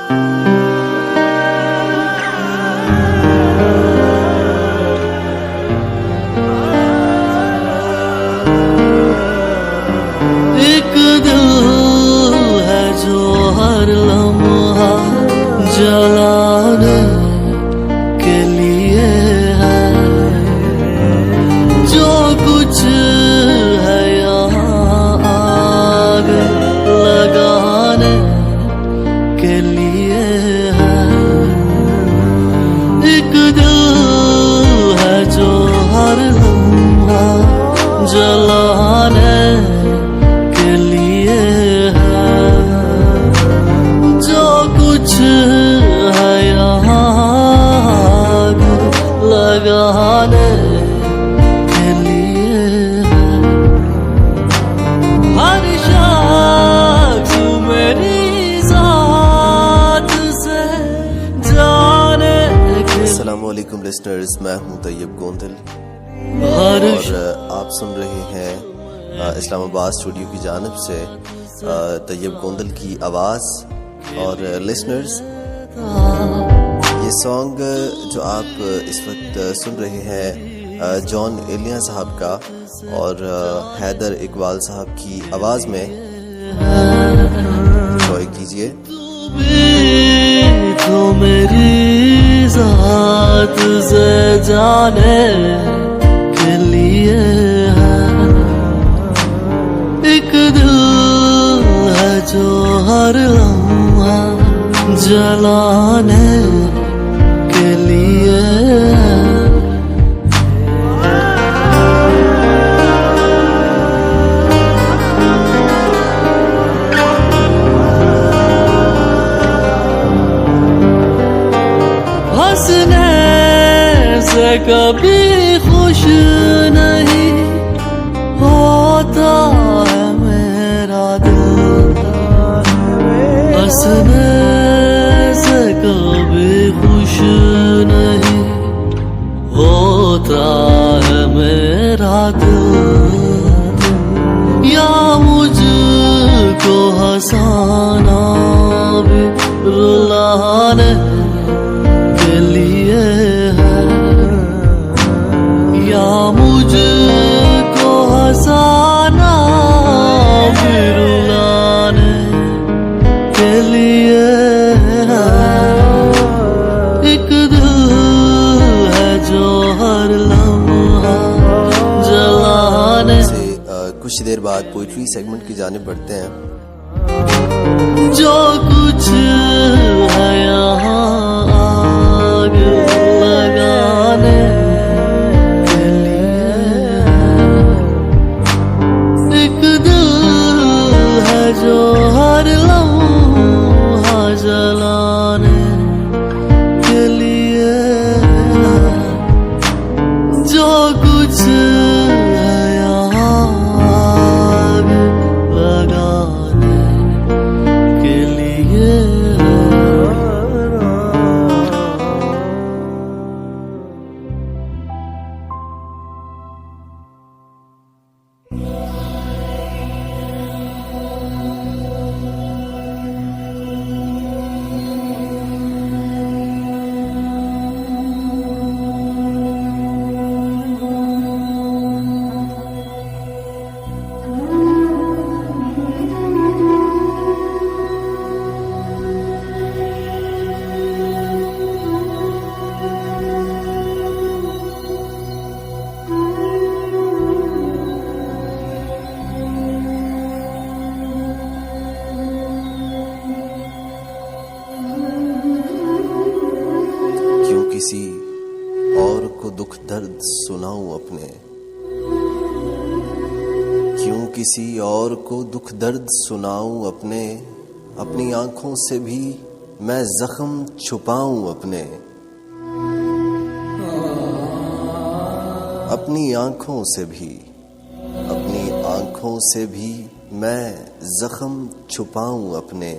एक दिल है जो हर लम्हा जलाने के लिए है, जो कुछ है यहाँ आग लगाने के लिए है। एक दिल है जो हर लम्हा जलाने के लिए है, जो कुछ है यहाँ आग लगाने के लिए है। हर शख्स मेरी ज़ात से जाने के। अस्सलामु अलैकुम लिसनर्स, मैं हूं तैयब गोंदल हर और आप सुन रहे हैं इस्लामाबाद स्टूडियो की जानिब से तैयब गोंदल की आवाज़। और लिसनर्स, ये सॉन्ग जो आप इस वक्त सुन रहे हैं जॉन एलिया साहब का और हैदर इकबाल साहब की आवाज़ में, एंजॉय कीजिए। तो मेरी ज़ात से जाने के लिए है, एक दिल है जो हर लम्हा जलाने के लिए है। हंसने से कभी खुश नहीं होता है मेरा दिल, हंसने से कभी खुश नहीं होता है मेरा दिल। या मुझको हंसाना भी रुलाने के लिए है, या मुझको हंसाना भी रुलाने के लिए है। एक दिल है जो हर लम्हा जलाने से कुछ देर बाद पोइट्री सेगमेंट की जानिब बढ़ते हैं। जो कुछ है यहाँ आग लगाने के लिए है, एक दिल है जो हर लम्हा जलाने के लिए है, जो कुछ है यहाँ आग लगाने के लिए है। क्यों किसी और को दुख दर्द सुनाऊं अपने, क्यों किसी और को दुख दर्द सुनाऊं अपने, अपनी आंखों से भी मैं जख्म छुपाऊं अपने, अपनी आंखों से भी, अपनी आंखों से भी मैं जख्म छुपाऊं अपने।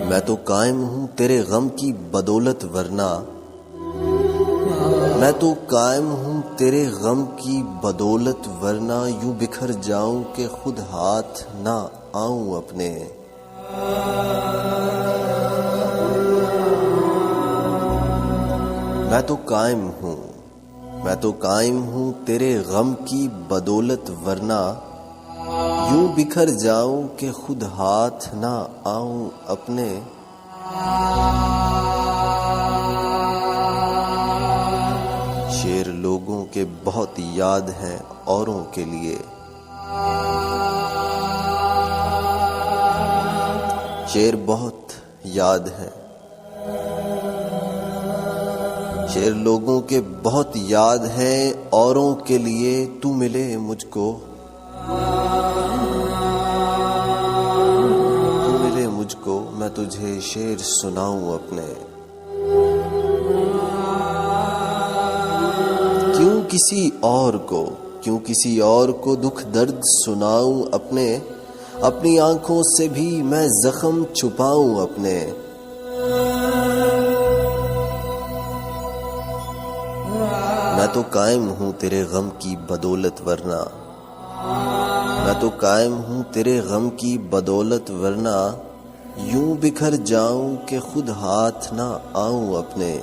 मैं तो कायम हूं तेरे गम की बदौलत, वरना मैं तो कायम हूँ तेरे गम की बदौलत, वरना यूं बिखर जाऊं कि खुद हाथ ना आऊं अपने। मैं तो कायम हूँ तेरे गम की बदौलत, वरना यूं बिखर जाऊं कि खुद हाथ ना आऊं अपने। शेर लोगों के बहुत याद हैं औरों के लिए, शेर बहुत याद हैं, शेर लोगों के बहुत याद हैं औरों के लिए। तू मिले मुझको, तू मिले मुझको, मैं तुझे शेर सुनाऊं अपने। क्यों किसी और को दुख दर्द सुनाऊं अपने, अपनी आंखों से भी मैं जख्म छुपाऊं अपने। मैं तो कायम हूँ तेरे गम की बदौलत, वरना मैं तो कायम हूँ तेरे गम की बदौलत, वरना यूं बिखर जाऊं कि खुद हाथ ना आऊं अपने।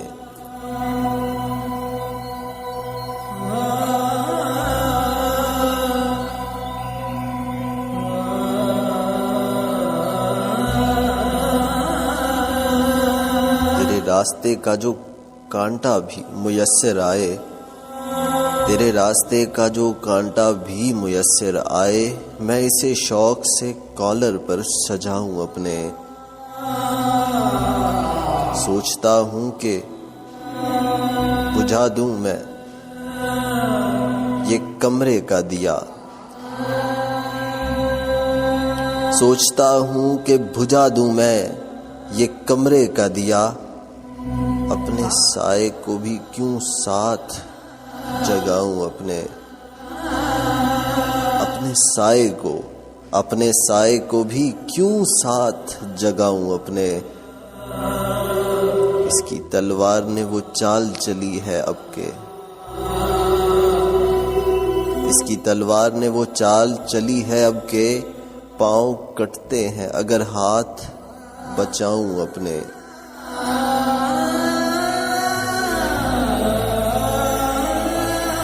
तेरे रास्ते का जो कांटा भी मुयस्सर आए, तेरे रास्ते का जो कांटा भी मुयस्सर आए, मैं इसे शौक से कॉलर पर सजाऊं अपने। सोचता हूं कि बुझा दूं मैं ये कमरे का दिया, सोचता हूं कि बुझा दूं मैं ये कमरे का दिया। अपने साए को भी क्यों साथ जगाऊं अपने, अपने साए को भी क्यों साथ जगाऊं अपने। इसकी तलवार ने वो चाल चली है अब के, इसकी तलवार ने वो चाल चली है अब के। पांव कटते हैं अगर हाथ बचाऊं अपने।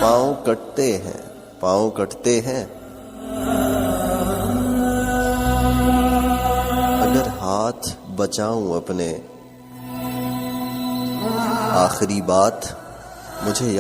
पांव कटते हैं अगर हाथ बचाऊं अपने। आखिरी बात मुझे याद